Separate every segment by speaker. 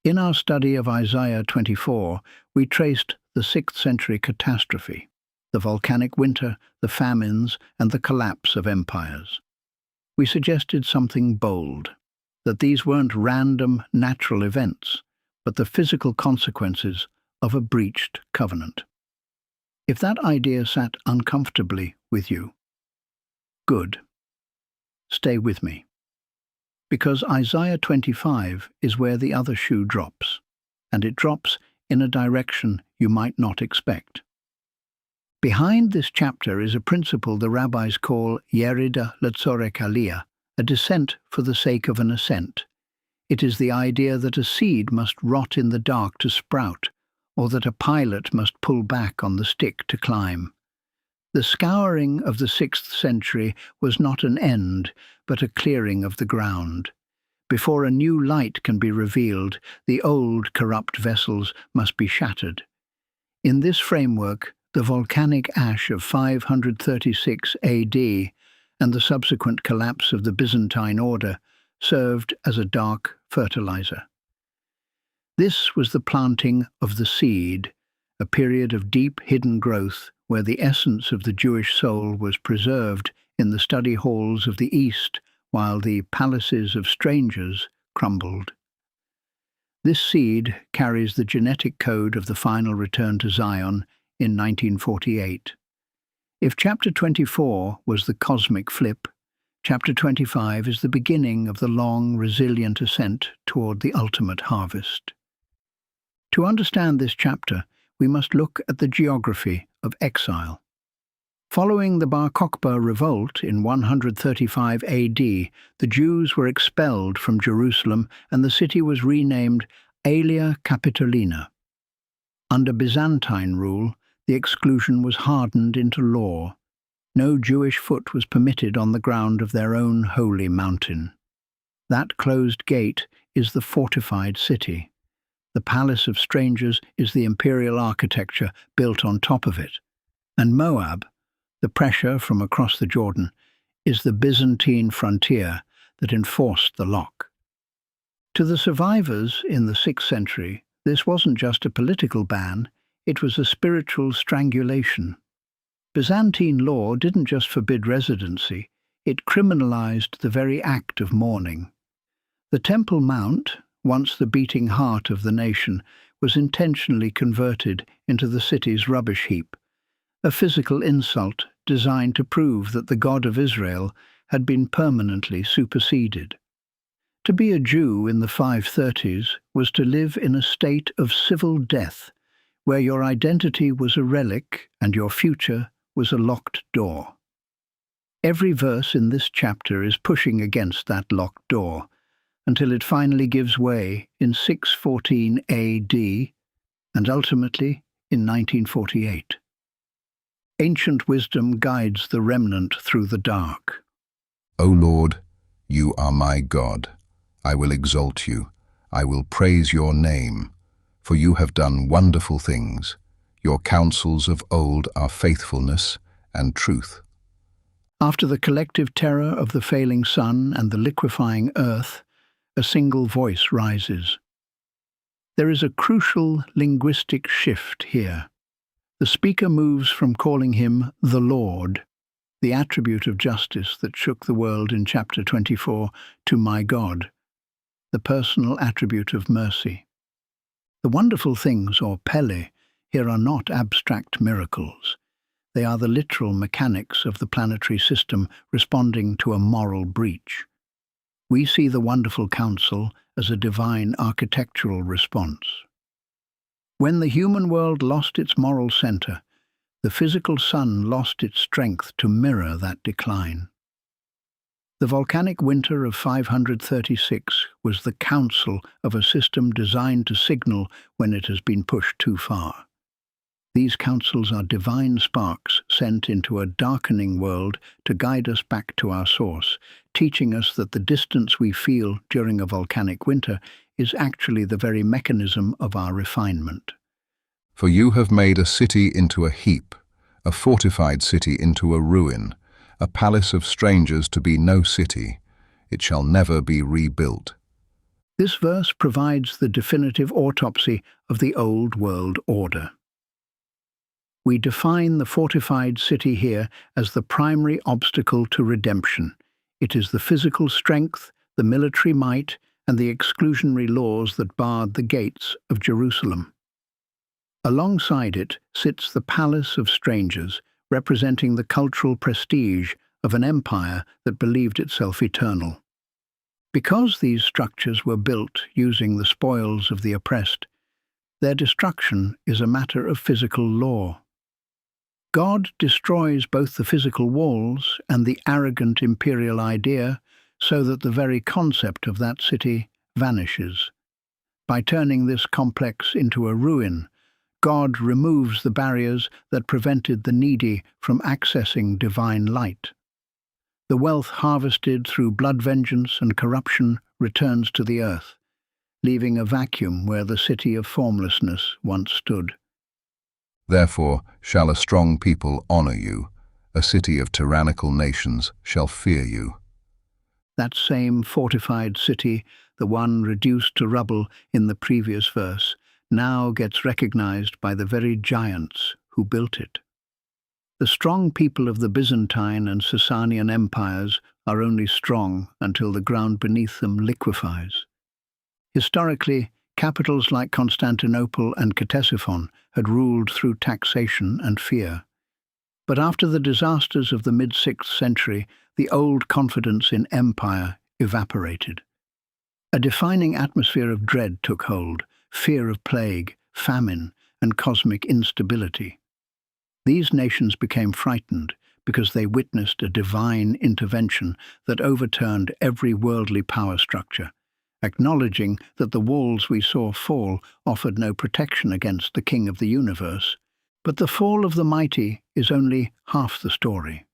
Speaker 1: In our study of Isaiah 24, we traced the 6th century catastrophe, the volcanic winter, the famines, and the collapse of empires. We suggested something bold, that these weren't random natural events, but the physical consequences of a breached covenant. If that idea sat uncomfortably with you, good. Stay with me. Because Isaiah 25 is where the other shoe drops, and it drops in a direction you might not expect. Behind this chapter is a principle the rabbis call yerida letzorech aliyah, a descent for the sake of an ascent. It is the idea that a seed must rot in the dark to sprout, or that a pilot must pull back on the stick to climb. The scouring of the 6th century was not an end, but a clearing of the ground. Before a new light can be revealed, the old corrupt vessels must be shattered. In this framework, the volcanic ash of 536 AD and the subsequent collapse of the Byzantine order served as a dark fertilizer. This was the planting of the seed, a period of deep hidden growth where the essence of the Jewish soul was preserved in the study halls of the East while the palaces of strangers crumbled. This seed carries the genetic code of the final return to Zion in 1948. If chapter 24 was the cosmic flip, chapter 25 is the beginning of the long, resilient ascent toward the ultimate harvest. To understand this chapter, we must look at the geography of exile. Following the Bar Kokhba revolt in 135 AD, the Jews were expelled from Jerusalem and the city was renamed Aelia Capitolina. Under Byzantine rule, the exclusion was hardened into law. No Jewish foot was permitted on the ground of their own holy mountain. That closed gate is the fortified city. The palace of strangers is the imperial architecture built on top of it. And Moab, the pressure from across the Jordan, is the Byzantine frontier that enforced the lock. To the survivors in the 6th century, this wasn't just a political ban, it was a spiritual strangulation. Byzantine law didn't just forbid residency, it criminalized the very act of mourning. The Temple Mount, once the beating heart of the nation, was intentionally converted into the city's rubbish heap, a physical insult designed to prove that the God of Israel had been permanently superseded. To be a Jew in the 530s was to live in a state of civil death, where your identity was a relic and your future was a locked door. Every verse in this chapter is pushing against that locked door, until it finally gives way in 614 AD and ultimately in 1948. Ancient wisdom guides the remnant through the dark.
Speaker 2: O Lord, you are my God. I will exalt you. I will praise your name, for you have done wonderful things. Your counsels of old are faithfulness and truth.
Speaker 1: After the collective terror of the failing sun and the liquefying earth, a single voice rises. There is a crucial linguistic shift here. The speaker moves from calling him the Lord, the attribute of justice that shook the world in chapter 24, to my God, the personal attribute of mercy. The wonderful things, or pele, here are not abstract miracles. They are the literal mechanics of the planetary system responding to a moral breach. We see the wonderful counsel as a divine architectural response. When the human world lost its moral center, the physical sun lost its strength to mirror that decline. The volcanic winter of 536 was the counsel of a system designed to signal when it has been pushed too far. These counsels are divine sparks sent into a darkening world to guide us back to our source, teaching us that the distance we feel during a volcanic winter is actually the very mechanism of our refinement.
Speaker 2: For you have made a city into a heap, a fortified city into a ruin, a palace of strangers to be no city. It shall never be rebuilt.
Speaker 1: This verse provides the definitive autopsy of the old world order. We define the fortified city here as the primary obstacle to redemption. It is the physical strength, the military might, and the exclusionary laws that barred the gates of Jerusalem. Alongside it sits the palace of strangers, representing the cultural prestige of an empire that believed itself eternal. Because these structures were built using the spoils of the oppressed, their destruction is a matter of physical law. God destroys both the physical walls and the arrogant imperial idea so that the very concept of that city vanishes. By turning this complex into a ruin, God removes the barriers that prevented the needy from accessing divine light. The wealth harvested through blood vengeance and corruption returns to the earth, leaving a vacuum where the city of formlessness once stood.
Speaker 2: Therefore shall a strong people honor you, a city of tyrannical nations shall fear you.
Speaker 1: That same fortified city, the one reduced to rubble in the previous verse, now gets recognized by the very giants who built it. The strong people of the Byzantine and Sasanian empires are only strong until the ground beneath them liquefies. Historically, capitals like Constantinople and Ctesiphon had ruled through taxation and fear. But after the disasters of the mid-6th century, the old confidence in empire evaporated. A defining atmosphere of dread took hold, fear of plague, famine, and cosmic instability. These nations became frightened because they witnessed a divine intervention that overturned every worldly power structure, acknowledging that the walls we saw fall offered no protection against the King of the universe. But the fall of the mighty is only half the story.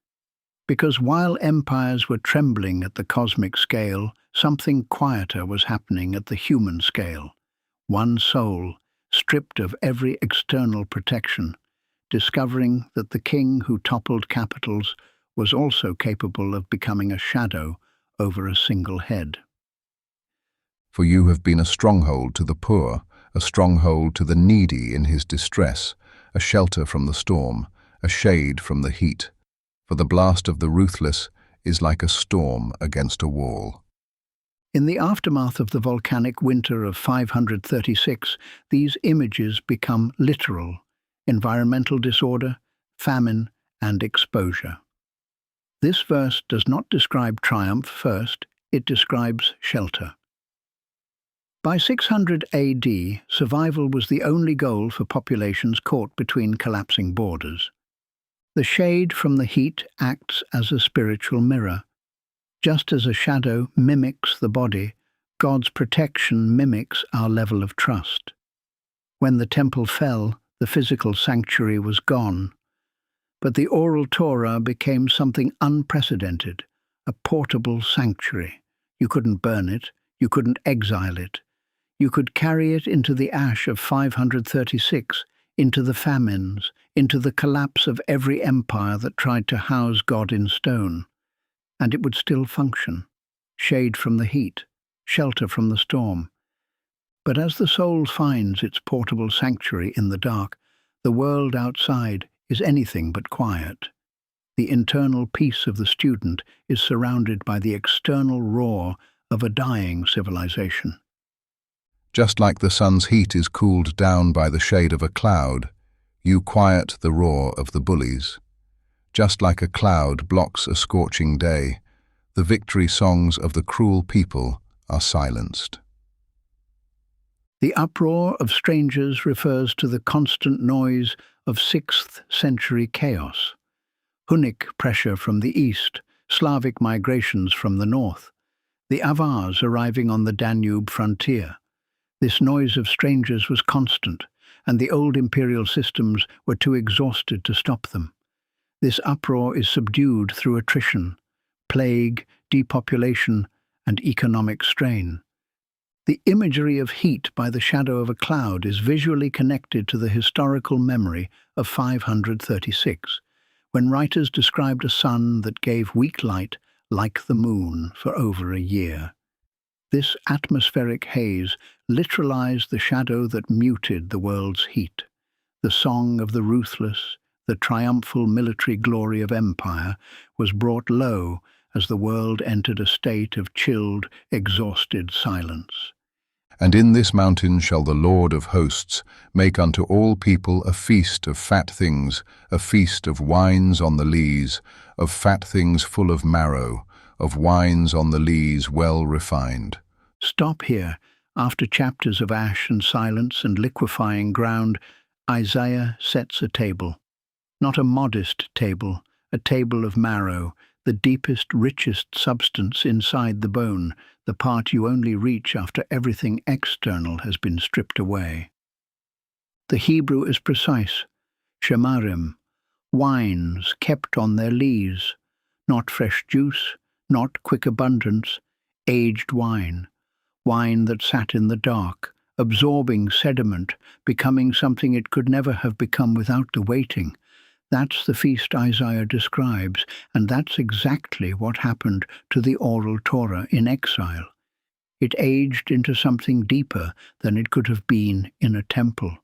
Speaker 1: Because while empires were trembling at the cosmic scale, something quieter was happening at the human scale. One soul, stripped of every external protection, discovering that the king who toppled capitals was also capable of becoming a shadow over a single head.
Speaker 2: For you have been a stronghold to the poor, a stronghold to the needy in his distress, a shelter from the storm, a shade from the heat. For the blast of the ruthless is like a storm against a wall.
Speaker 1: In the aftermath of the volcanic winter of 536, these images become literal: environmental disorder, famine, and exposure. This verse does not describe triumph first, it describes shelter. By 600 AD, survival was the only goal for populations caught between collapsing borders. The shade from the heat acts as a spiritual mirror. Just as a shadow mimics the body, God's protection mimics our level of trust. When the temple fell, the physical sanctuary was gone. But the Oral Torah became something unprecedented, a portable sanctuary. You couldn't burn it, you couldn't exile it. You could carry it into the ash of 536, into the famines, into the collapse of every empire that tried to house God in stone. And it would still function, shade from the heat, shelter from the storm. But as the soul finds its portable sanctuary in the dark, the world outside is anything but quiet. The internal peace of the student is surrounded by the external roar of a dying civilization.
Speaker 2: Just like the sun's heat is cooled down by the shade of a cloud, you quiet the roar of the bullies. Just like a cloud blocks a scorching day, the victory songs of the cruel people are silenced.
Speaker 1: The uproar of strangers refers to the constant noise of 6th century chaos. Hunnic pressure from the east, Slavic migrations from the north, the Avars arriving on the Danube frontier. This noise of strangers was constant, and the old imperial systems were too exhausted to stop them. This uproar is subdued through attrition, plague, depopulation, and economic strain. The imagery of heat by the shadow of a cloud is visually connected to the historical memory of 536, when writers described a sun that gave weak light like the moon for over a year. This atmospheric haze literalized the shadow that muted the world's heat. The song of the ruthless, the triumphal military glory of empire, was brought low as the world entered a state of chilled, exhausted silence.
Speaker 2: And in this mountain shall the Lord of hosts make unto all people a feast of fat things, a feast of wines on the lees, of fat things full of marrow, of wines on the lees well refined.
Speaker 1: Stop here. After chapters of ash and silence and liquefying ground, Isaiah sets a table. Not a modest table, a table of marrow, the deepest, richest substance inside the bone, the part you only reach after everything external has been stripped away. The Hebrew is precise. Shemarim, wines kept on their lees, not fresh juice, not quick abundance, aged wine, wine that sat in the dark, absorbing sediment, becoming something it could never have become without the waiting. That's the feast Isaiah describes, and that's exactly what happened to the Oral Torah in exile. It aged into something deeper than it could have been in a temple.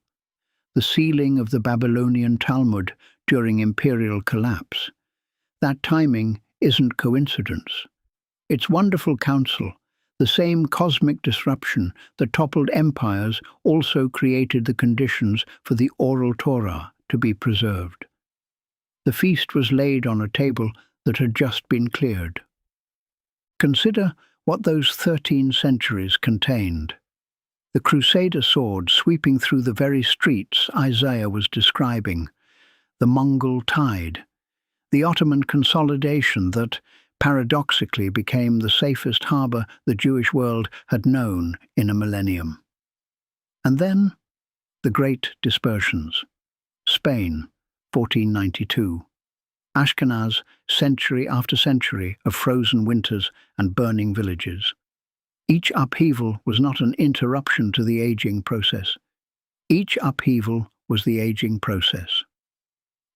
Speaker 1: The sealing of the Babylonian Talmud during imperial collapse. That timing isn't coincidence. It's wonderful counsel. The same cosmic disruption that toppled empires also created the conditions for the Oral Torah to be preserved. The feast was laid on a table that had just been cleared. Consider what those 13 centuries contained. The Crusader sword sweeping through the very streets Isaiah was describing, the Mongol tide, the Ottoman consolidation that, paradoxically, became the safest harbour the Jewish world had known in a millennium. And then, the great dispersions. Spain, 1492. Ashkenaz, century after century of frozen winters and burning villages. Each upheaval was not an interruption to the aging process. Each upheaval was the aging process.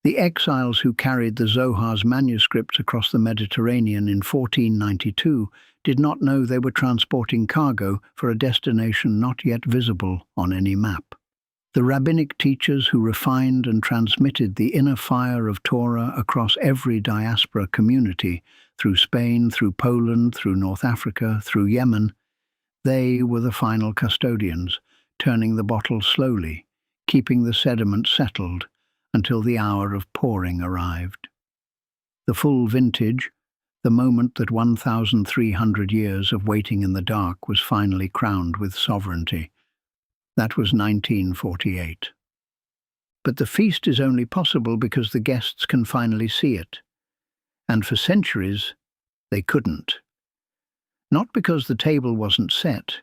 Speaker 1: The exiles who carried the Zohar's manuscripts across the Mediterranean in 1492 did not know they were transporting cargo for a destination not yet visible on any map. The rabbinic teachers who refined and transmitted the inner fire of Torah across every diaspora community, through Spain, through Poland, through North Africa, through Yemen, they were the final custodians, turning the bottle slowly, keeping the sediment settled until the hour of pouring arrived. The full vintage, the moment that 1,300 years of waiting in the dark was finally crowned with sovereignty. That was 1948. But the feast is only possible because the guests can finally see it. And for centuries, they couldn't. Not because the table wasn't set,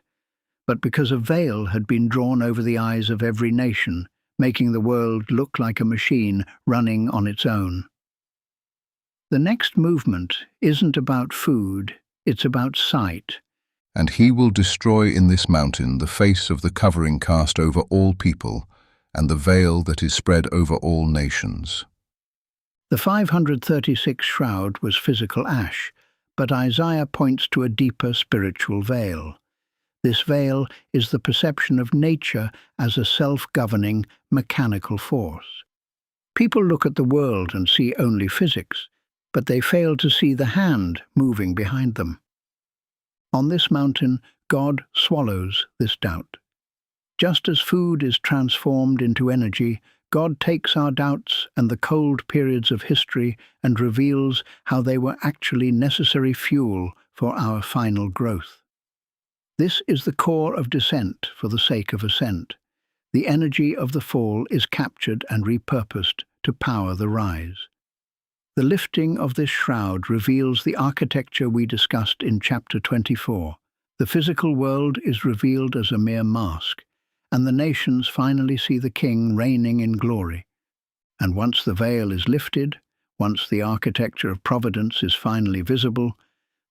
Speaker 1: but because a veil had been drawn over the eyes of every nation, making the world look like a machine running on its own. The next movement isn't about food, it's about sight.
Speaker 2: And he will destroy in this mountain the face of the covering cast over all people, and the veil that is spread over all nations.
Speaker 1: The 536 shroud was physical ash, but Isaiah points to a deeper spiritual veil. This veil is the perception of nature as a self-governing, mechanical force. People look at the world and see only physics, but they fail to see the hand moving behind them. On this mountain, God swallows this doubt. Just as food is transformed into energy, God takes our doubts and the cold periods of history and reveals how they were actually necessary fuel for our final growth. This is the core of descent for the sake of ascent. The energy of the fall is captured and repurposed to power the rise. The lifting of this shroud reveals the architecture we discussed in chapter 24. The physical world is revealed as a mere mask, and the nations finally see the king reigning in glory. And once the veil is lifted, once the architecture of providence is finally visible,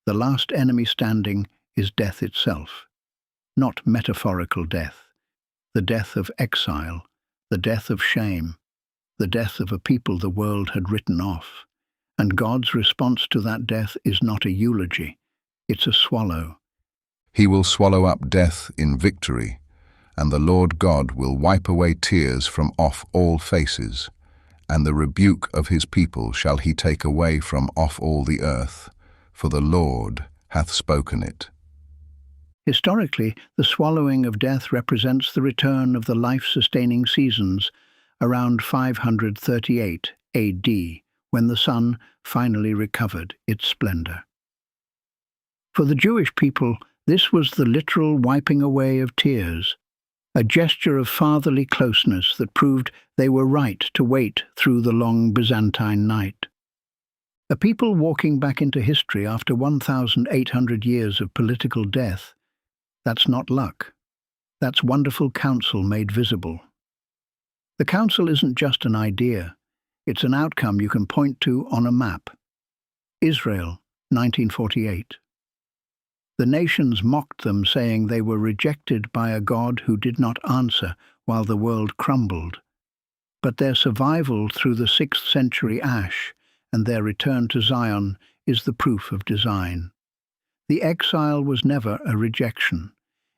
Speaker 1: the last enemy standing is death itself. Not metaphorical death, the death of exile, the death of shame, the death of a people the world had written off. And God's response to that death is not a eulogy, it's a swallow.
Speaker 2: He will swallow up death in victory, and the Lord God will wipe away tears from off all faces, and the rebuke of his people shall he take away from off all the earth, for the Lord hath spoken it.
Speaker 1: Historically, the swallowing of death represents the return of the life-sustaining seasons around 538 AD, when the sun finally recovered its splendor. For the Jewish people, this was the literal wiping away of tears, a gesture of fatherly closeness that proved they were right to wait through the long Byzantine night. A people walking back into history after 1,800 years of political death, that's not luck. That's wonderful counsel made visible. The counsel isn't just an idea. It's an outcome you can point to on a map. Israel, 1948. The nations mocked them, saying they were rejected by a God who did not answer while the world crumbled. But their survival through the 6th century Ash and their return to Zion is the proof of design. The exile was never a rejection.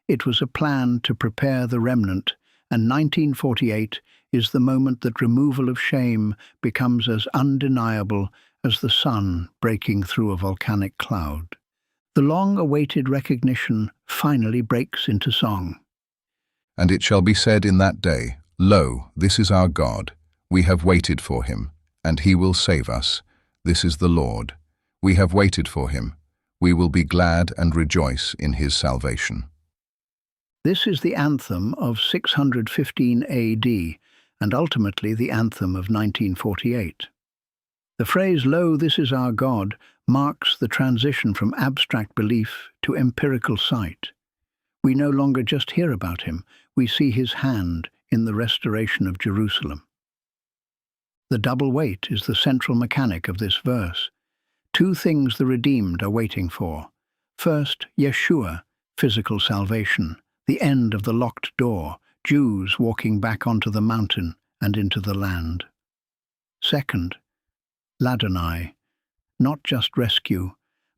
Speaker 1: It was a plan to prepare the remnant, and 1948 is the moment that removal of shame becomes as undeniable as the sun breaking through a volcanic cloud. The long-awaited recognition finally breaks into song.
Speaker 2: And it shall be said in that day, Lo, this is our God. We have waited for him, and he will save us. This is the Lord. We have waited for him. We will be glad and rejoice in his salvation.
Speaker 1: This is the anthem of 615 AD, and ultimately the anthem of 1948. The phrase, Lo, this is our God, marks the transition from abstract belief to empirical sight. We no longer just hear about him, we see his hand in the restoration of Jerusalem. The double wait is the central mechanic of this verse. Two things the redeemed are waiting for. First, Yeshua, physical salvation, the end of the locked door, Jews walking back onto the mountain and into the land. Second, Ladonai, not just rescue,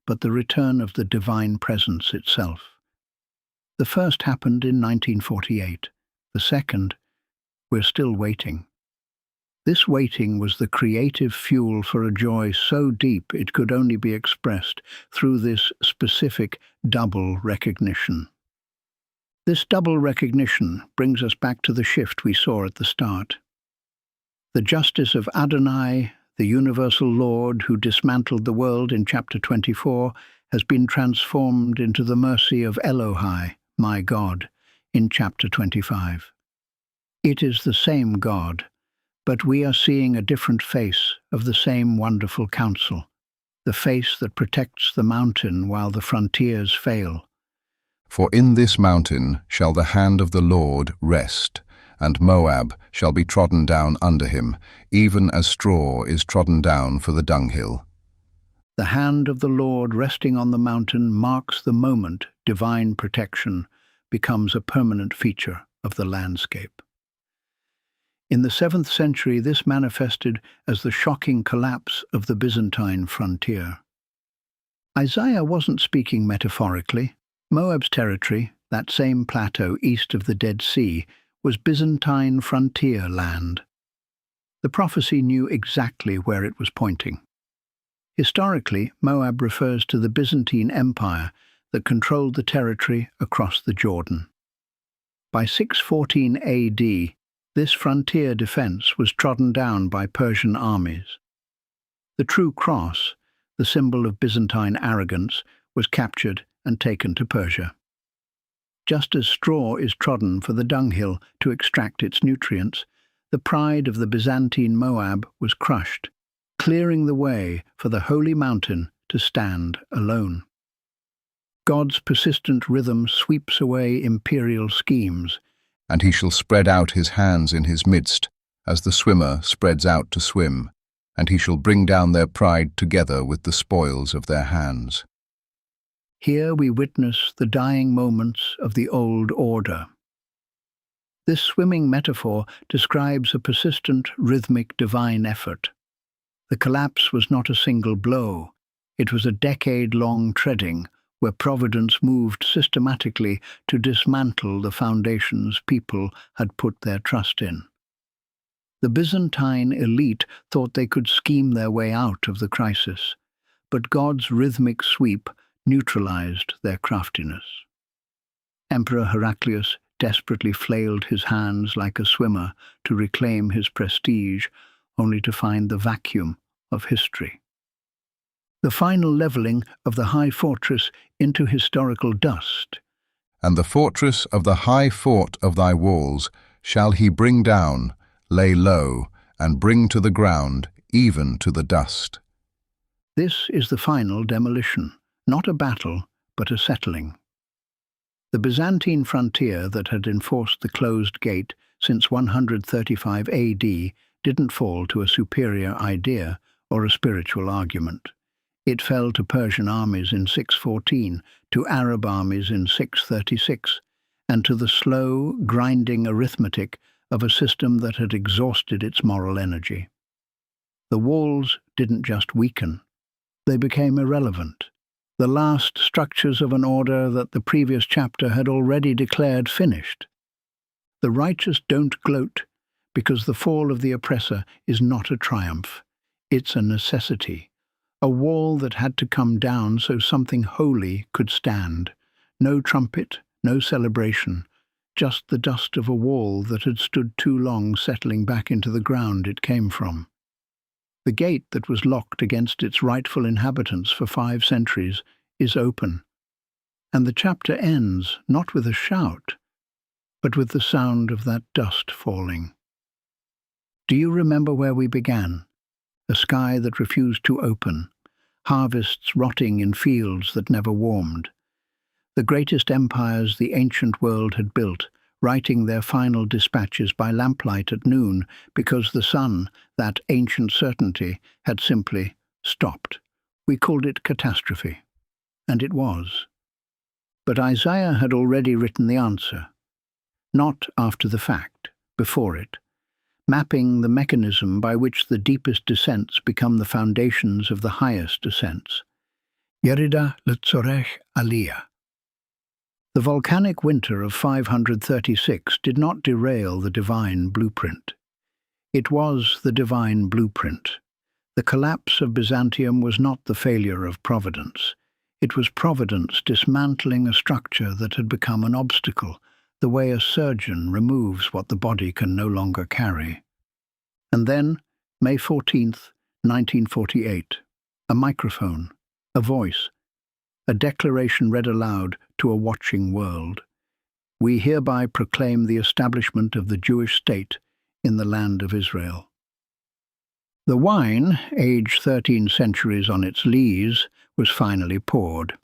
Speaker 1: but the return of the divine presence itself. The first happened in 1948. The second, we're still waiting. This waiting was the creative fuel for a joy so deep it could only be expressed through this specific double recognition. This double recognition brings us back to the shift we saw at the start. The justice of Adonai, the universal Lord who dismantled the world in chapter 24, has been transformed into the mercy of Elohai, my God, in chapter 25. It is the same God, but we are seeing a different face of the same wonderful counsel, the face that protects the mountain while the frontiers fail.
Speaker 2: For in this mountain shall the hand of the Lord rest, and Moab shall be trodden down under him, even as straw is trodden down for the dunghill.
Speaker 1: The hand of the Lord resting on the mountain marks the moment divine protection becomes a permanent feature of the landscape. In the 7th century, this manifested as the shocking collapse of the Byzantine frontier. Isaiah wasn't speaking metaphorically. Moab's territory, that same plateau east of the Dead Sea, was Byzantine frontier land. The prophecy knew exactly where it was pointing. Historically, Moab refers to the Byzantine Empire that controlled the territory across the Jordan. By 614 AD, this frontier defense was trodden down by Persian armies. The true cross, the symbol of Byzantine arrogance, was captured and taken to Persia. Just as straw is trodden for the dunghill to extract its nutrients, the pride of the Byzantine Moab was crushed, clearing the way for the holy mountain to stand alone. God's persistent rhythm sweeps away imperial schemes.
Speaker 2: And he shall spread out his hands in his midst, as the swimmer spreads out to swim, and he shall bring down their pride together with the spoils of their hands.
Speaker 1: Here we witness the dying moments of the old order. This swimming metaphor describes a persistent, rhythmic, divine effort. The collapse was not a single blow. It was a decade-long treading, where Providence moved systematically to dismantle the foundations people had put their trust in. The Byzantine elite thought they could scheme their way out of the crisis, but God's rhythmic sweep neutralized their craftiness. Emperor Heraclius desperately flailed his hands like a swimmer to reclaim his prestige, only to find the vacuum of history. The final levelling of the high fortress into historical dust.
Speaker 2: And the fortress of the high fort of thy walls shall he bring down, lay low, and bring to the ground, even to the dust.
Speaker 1: This is the final demolition, not a battle, but a settling. The Byzantine frontier that had enforced the closed gate since 135 AD didn't fall to a superior idea or a spiritual argument. It fell to Persian armies in 614, to Arab armies in 636, and to the slow, grinding arithmetic of a system that had exhausted its moral energy. The walls didn't just weaken, they became irrelevant. The last structures of an order that the previous chapter had already declared finished. The righteous don't gloat, because the fall of the oppressor is not a triumph. It's a necessity, a wall that had to come down so something holy could stand. No trumpet, no celebration, just the dust of a wall that had stood too long settling back into the ground it came from. The gate that was locked against its rightful inhabitants for 5 centuries is open, and the chapter ends not with a shout, but with the sound of that dust falling. Do you remember where we began? A sky that refused to open, harvests rotting in fields that never warmed. The greatest empires the ancient world had built, writing their final dispatches by lamplight at noon because the sun, that ancient certainty, had simply stopped. We called it catastrophe. And it was. But Isaiah had already written the answer. Not after the fact, before it, mapping the mechanism by which the deepest descents become the foundations of the highest ascents. Yerida letzorech aliyah. The volcanic winter of 536 did not derail the divine blueprint. It was the divine blueprint. The collapse of Byzantium was not the failure of Providence. It was Providence dismantling a structure that had become an obstacle, the way a surgeon removes what the body can no longer carry. And then, May 14th, 1948, a microphone, a voice, a declaration read aloud to a watching world. We hereby proclaim the establishment of the Jewish state in the land of Israel. The wine, aged 13 centuries on its lees, was finally poured.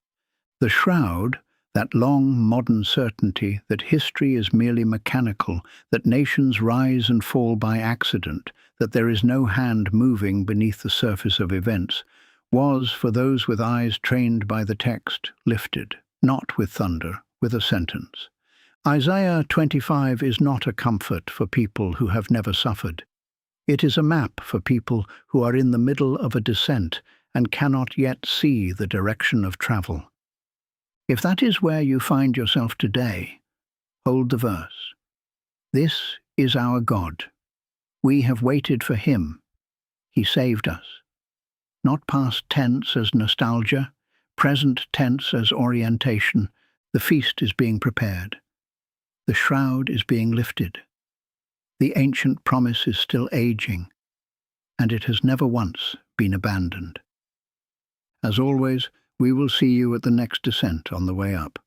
Speaker 1: The shroud, that long modern certainty that history is merely mechanical, that nations rise and fall by accident, that there is no hand moving beneath the surface of events, was, for those with eyes trained by the text, lifted, not with thunder, with a sentence. Isaiah 25 is not a comfort for people who have never suffered. It is a map for people who are in the middle of a descent and cannot yet see the direction of travel. If that is where you find yourself today, hold the verse. This is our God. We have waited for him. He saved us. Not past tense as nostalgia, present tense as orientation. The feast is being prepared. The shroud is being lifted. The ancient promise is still aging, and it has never once been abandoned. As always, we will see you at the next descent on the way up.